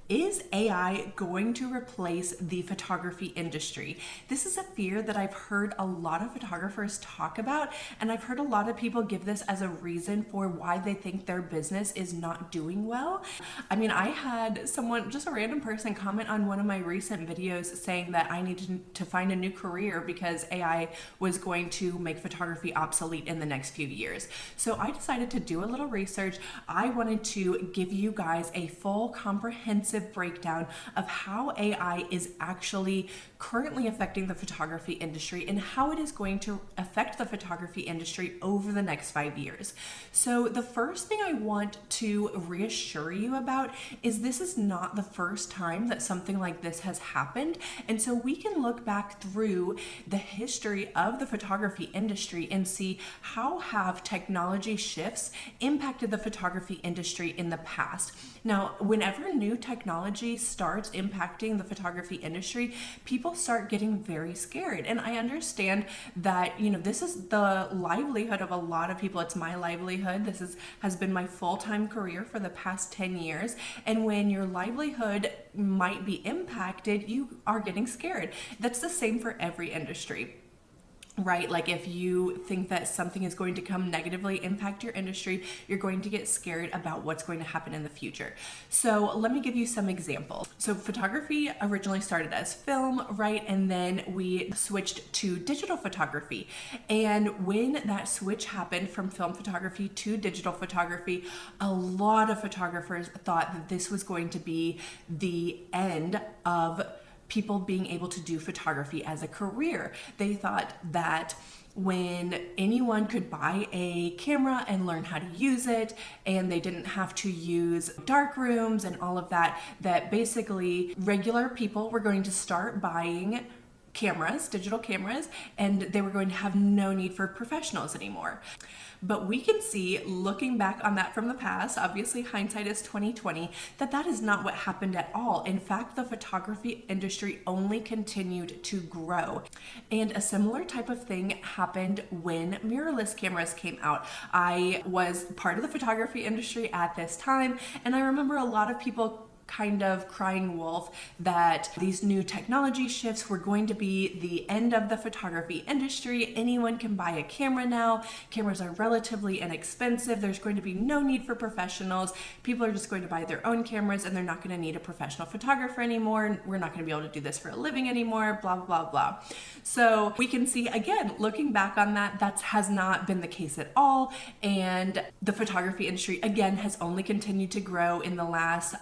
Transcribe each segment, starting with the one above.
Is AI going to replace the photography industry? This is a fear that I've heard a lot of photographers talk about, and I've heard a lot of people give this as a reason for why they think their business is not doing well. I mean, I had someone, just a random person, comment on one of my recent videos saying that I needed to find a new career because AI was going to make photography obsolete in the next few years. So I decided to do a little research. I wanted to give you guys a full, comprehensive breakdown of how AI is actually currently affecting the photography industry and how it is going to affect the photography industry over the next 5 years. So the first thing I want to reassure you about is this is not the first time that something like this has happened. And so we can look back through the history of the photography industry and see how have technology shifts impacted the photography industry in the past. Now, whenever new technology starts impacting the photography industry, people start getting very scared. And I understand that, this is the livelihood of a lot of people. It's my livelihood. This has been my full-time career for the past 10 years. And when your livelihood might be impacted, you are getting scared. That's the same for every industry. Right? Like if you think that something is going to come negatively impact your industry, you're going to get scared about what's going to happen in the future. So let me give you some examples. So photography originally started as film, right? And then we switched to digital photography. And when that switch happened from film photography to digital photography, a lot of photographers thought that this was going to be the end of people being able to do photography as a career. They thought that when anyone could buy a camera and learn how to use it, and they didn't have to use dark rooms and all of that, that basically regular people were going to start buying cameras, digital cameras, and they were going to have no need for professionals anymore. But we can see, looking back on that from the past, obviously hindsight is 2020, that is not what happened at all. In fact, the photography industry only continued to grow. And a similar type of thing happened when mirrorless cameras came out. I was part of the photography industry at this time, and I remember a lot of people kind of crying wolf that these new technology shifts were going to be the end of the photography industry. Anyone can buy a camera now. Cameras are relatively inexpensive. There's going to be no need for professionals. People are just going to buy their own cameras and they're not going to need a professional photographer anymore. We're not going to be able to do this for a living anymore, blah, blah, blah. So we can see, again, looking back on that has not been the case at all. And the photography industry, again, has only continued to grow in the last,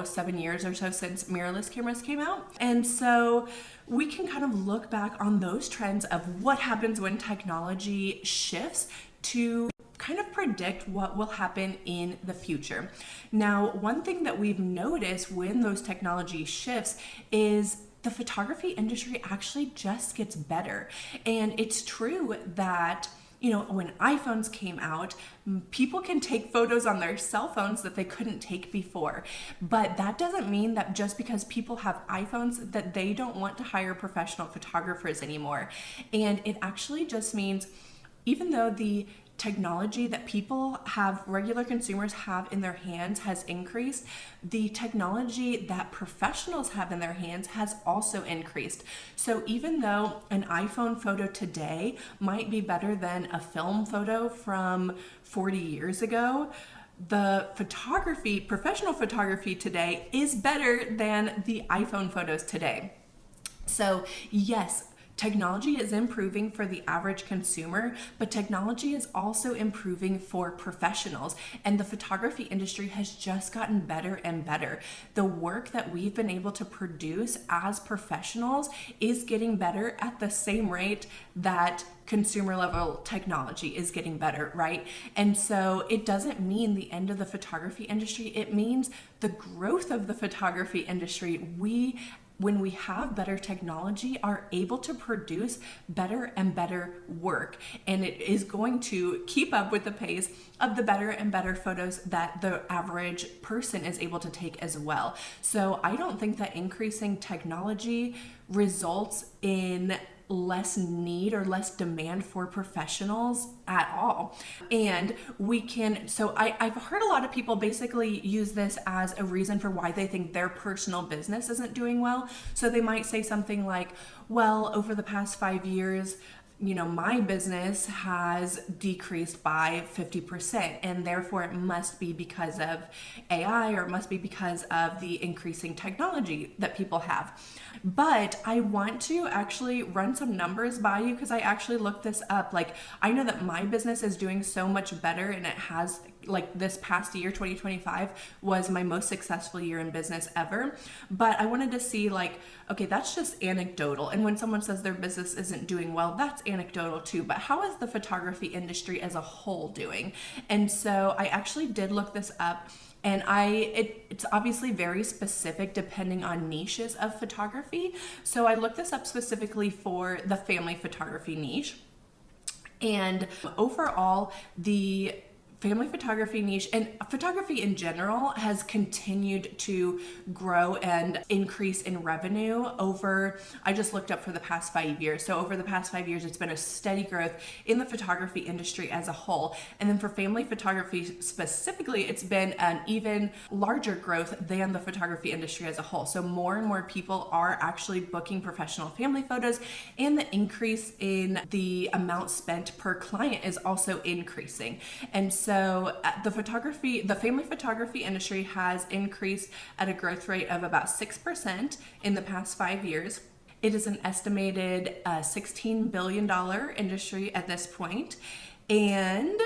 7 years or so since mirrorless cameras came out. And so we can kind of look back on those trends of what happens when technology shifts to kind of predict what will happen in the future. Now, one thing that we've noticed when those technology shifts is the photography industry actually just gets better. And it's true that when iPhones came out, people can take photos on their cell phones that they couldn't take before. But that doesn't mean that just because people have iPhones that they don't want to hire professional photographers anymore. And it actually just means, even though the technology that regular consumers have in their hands has increased, the technology that professionals have in their hands has also increased. So even though an iPhone photo today might be better than a film photo from 40 years ago, the professional photography today is better than the iPhone photos today. So yes, technology is improving for the average consumer, but technology is also improving for professionals, and the photography industry has just gotten better and better. The work that we've been able to produce as professionals is getting better at the same rate that consumer level technology is getting better, right? And so it doesn't mean the end of the photography industry. It means the growth of the photography industry. When we have better technology, are able to produce better and better work. And it is going to keep up with the pace of the better and better photos that the average person is able to take as well. So I don't think that increasing technology results in less need or less demand for professionals at all. And I've heard a lot of people basically use this as a reason for why they think their personal business isn't doing well. So they might say something like, well, over the past 5 years, my business has decreased by 50%, and therefore it must be because of AI, or it must be because of the increasing technology that people have. But I want to actually run some numbers by you, because I actually looked this up. Like, I know that my business is doing so much better, and it has, like, this past year, 2025 was my most successful year in business ever. But I wanted to see, like, okay, that's just anecdotal. And when someone says their business isn't doing well, that's anecdotal too. But how is the photography industry as a whole doing? And so I actually did look this up. And it's obviously very specific depending on niches of photography. So I looked this up specifically for the family photography niche. And overall, the family photography niche and photography in general has continued to grow and increase in revenue I just looked up for the past 5 years. So over the past 5 years, it's been a steady growth in the photography industry as a whole. And then for family photography specifically, it's been an even larger growth than the photography industry as a whole. So more and more people are actually booking professional family photos, and the increase in the amount spent per client is also increasing. And so the family photography industry has increased at a growth rate of about 6% in the past 5 years. It is an estimated $16 billion industry at this point. And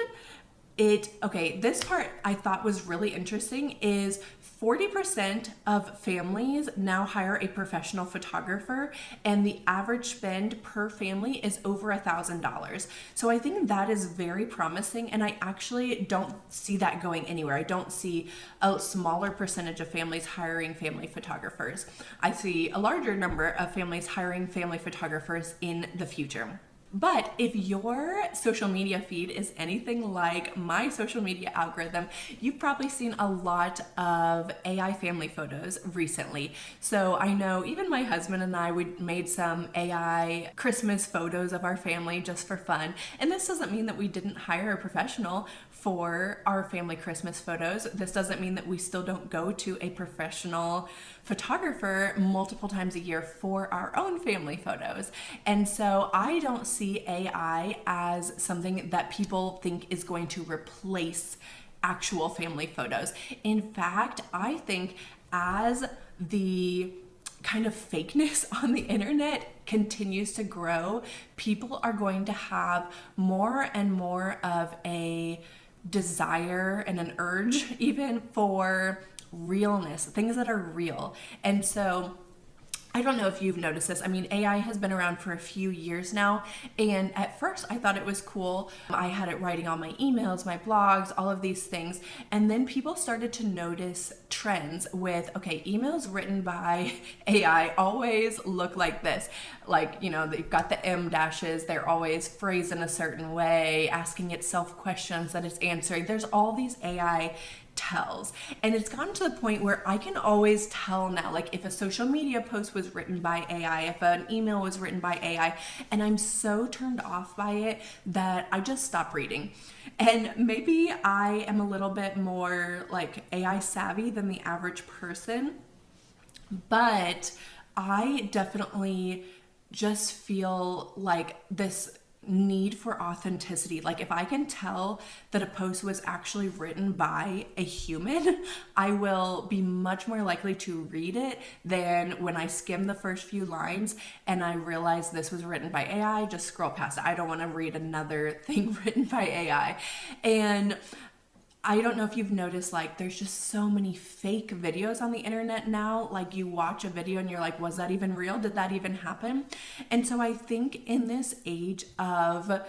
this part I thought was really interesting is 40% of families now hire a professional photographer, and the average spend per family is over $1,000. So I think that is very promising, and I actually don't see that going anywhere. I don't see a smaller percentage of families hiring family photographers. I see a larger number of families hiring family photographers in the future. But if your social media feed is anything like my social media algorithm, you've probably seen a lot of AI family photos recently. So I know even my husband and I, we made some AI Christmas photos of our family just for fun. And this doesn't mean that we didn't hire a professional for our family Christmas photos. This doesn't mean that we still don't go to a professional photographer multiple times a year for our own family photos. And so I don't see AI as something that people think is going to replace actual family photos. In fact, I think as the kind of fakeness on the internet continues to grow, people are going to have more and more of a desire and an urge even for realness, things that are real. And so I don't know if you've noticed this. I mean, AI has been around for a few years now, and at first I thought it was cool. I had it writing all my emails, my blogs, all of these things, and then people started to notice trends with, okay, emails written by AI always look like this. Like, they've got the M dashes, they're always phrased in a certain way, asking itself questions that it's answering. There's all these AI tells, and it's gotten to the point where I can always tell now, like if a social media post was written by AI, if an email was written by AI, and I'm so turned off by it that I just stop reading. And maybe I am a little bit more like AI savvy than the average person, but I definitely just feel like this need for authenticity. Like if I can tell that a post was actually written by a human, I will be much more likely to read it than when I skim the first few lines and I realize this was written by AI, just scroll past it. I don't want to read another thing written by AI. And I don't know if you've noticed, like, there's just so many fake videos on the internet now. Like, you watch a video and you're like, was that even real? Did that even happen? And so I think in this age of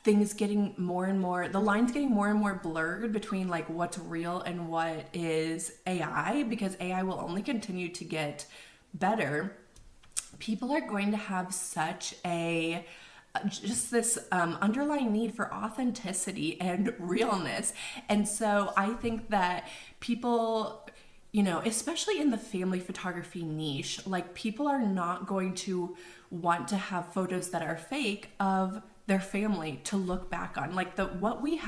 things getting more and more, the lines getting more and more blurred between like what's real and what is AI, because AI will only continue to get better, people are going to have such a just this underlying need for authenticity and realness. And so I think that people, especially in the family photography niche, like people are not going to want to have photos that are fake of their family to look back on. Like what we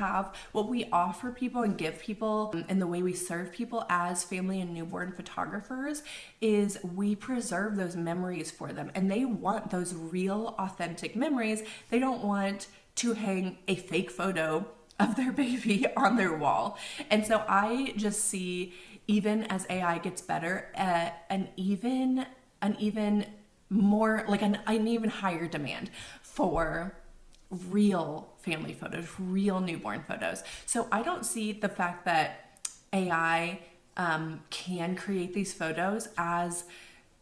offer people and give people, and the way we serve people as family and newborn photographers is we preserve those memories for them, and they want those real, authentic memories. They don't want to hang a fake photo of their baby on their wall. And so I just see, even as AI gets better, an even more, like an even higher demand for real family photos, real newborn photos. So I don't see the fact that AI can create these photos as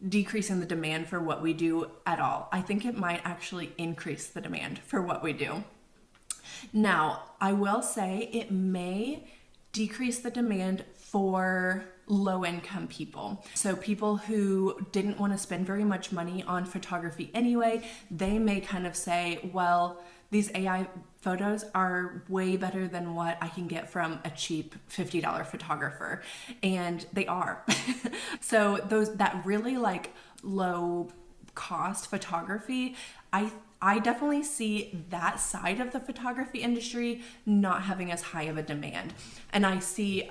decreasing the demand for what we do at all. I think it might actually increase the demand for what we do. Now, I will say it may decrease the demand for low-income people. So people who didn't want to spend very much money on photography anyway, they may kind of say, well, these AI photos are way better than what I can get from a cheap $50 photographer. And they are. So that really like low cost photography, I definitely see that side of the photography industry not having as high of a demand. And I see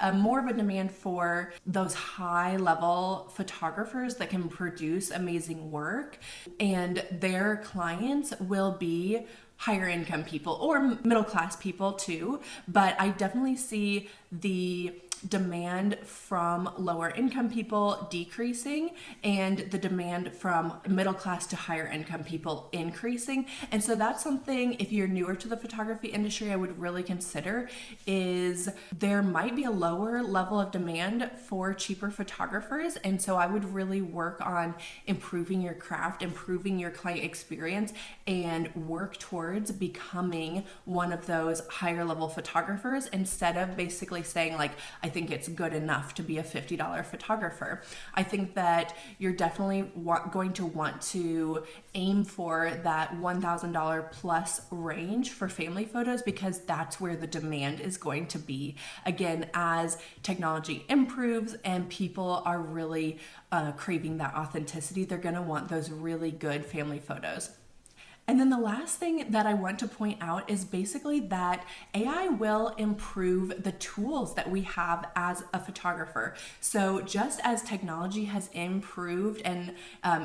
a more of a demand for those high level photographers that can produce amazing work, and their clients will be higher income people or middle class people too. But I definitely see the demand from lower income people decreasing and the demand from middle class to higher income people increasing. And so that's something, if you're newer to the photography industry, I would really consider, is there might be a lower level of demand for cheaper photographers. And so I would really work on improving your craft, improving your client experience, and work towards becoming one of those higher level photographers, instead of basically saying like, I think it's good enough to be a $50 photographer. I think that you're definitely going to want to aim for that $1,000 plus range for family photos, because that's where the demand is going to be. Again, as technology improves and people are really craving that authenticity, they're going to want those really good family photos. And then the last thing that I want to point out is basically that AI will improve the tools that we have as a photographer. So just as technology has improved and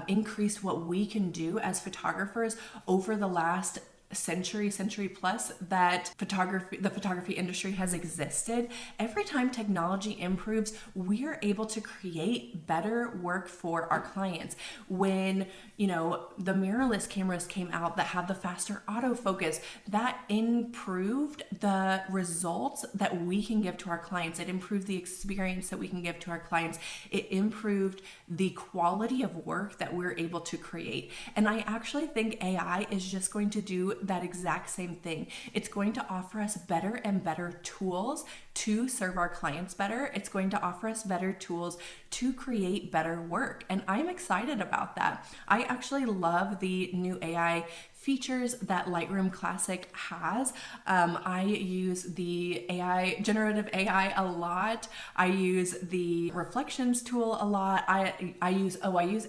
increased what we can do as photographers over the last century plus that the photography industry has existed, every time technology improves, we're able to create better work for our clients. When the mirrorless cameras came out that had the faster autofocus, that improved the results that we can give to our clients. It improved the experience that we can give to our clients. It improved the quality of work that we're able to create. And I actually think AI is just going to do that exact same thing. It's going to offer us better and better tools to serve our clients better. It's going to offer us better tools to create better work. And I'm excited about that. I actually love the new AI features that Lightroom Classic has. I use the generative AI a lot. I use the reflections tool a lot. I use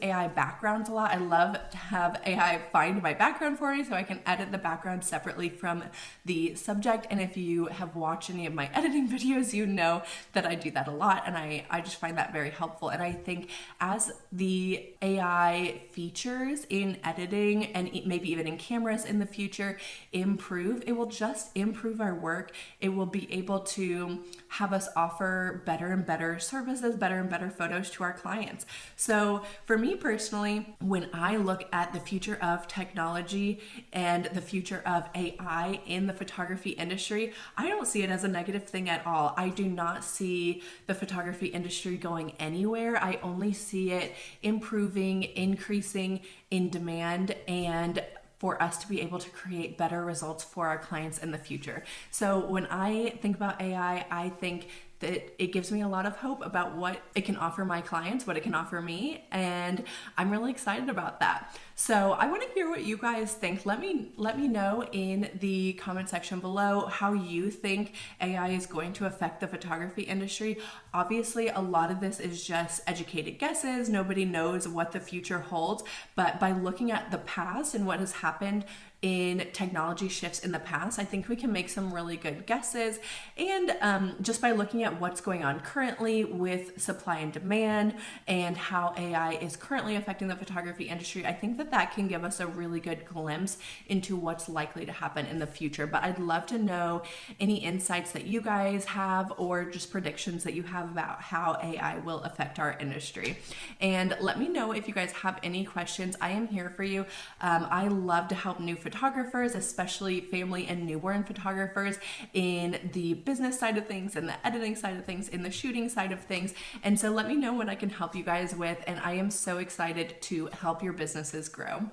AI backgrounds a lot. I love to have AI find my background for me so I can edit the background separately from the subject. And if you have watched any of my editing videos, you know that I do that a lot, and I just find that very helpful. And I think as the AI features in editing and maybe even in cameras in the future improve, it will just improve our work. It will be able to have us offer better and better services, better and better photos to our clients. So for me personally, when I look at the future of technology and the future of AI in the photography industry, I don't see it as a negative thing at all. I do not see the photography industry going anywhere. I only see it improving, increasing in demand, and for us to be able to create better results for our clients in the future. So when I think about AI, I think that it gives me a lot of hope about what it can offer my clients, what it can offer me, and I'm really excited about that. So I want to hear what you guys think. Let me know in the comment section below how you think AI is going to affect the photography industry. Obviously, a lot of this is just educated guesses. Nobody knows what the future holds, but by looking at the past and what has happened in technology shifts in the past, I think we can make some really good guesses. And just by looking at what's going on currently with supply and demand and how AI is currently affecting the photography industry, I think that can give us a really good glimpse into what's likely to happen in the future. But I'd love to know any insights that you guys have or just predictions that you have about how AI will affect our industry. And let me know if you guys have any questions. I am here for you. I love to help new photographers, especially family and newborn photographers, in the business side of things, in the editing side of things, in the shooting side of things. And so let me know what I can help you guys with. And I am so excited to help your businesses grow.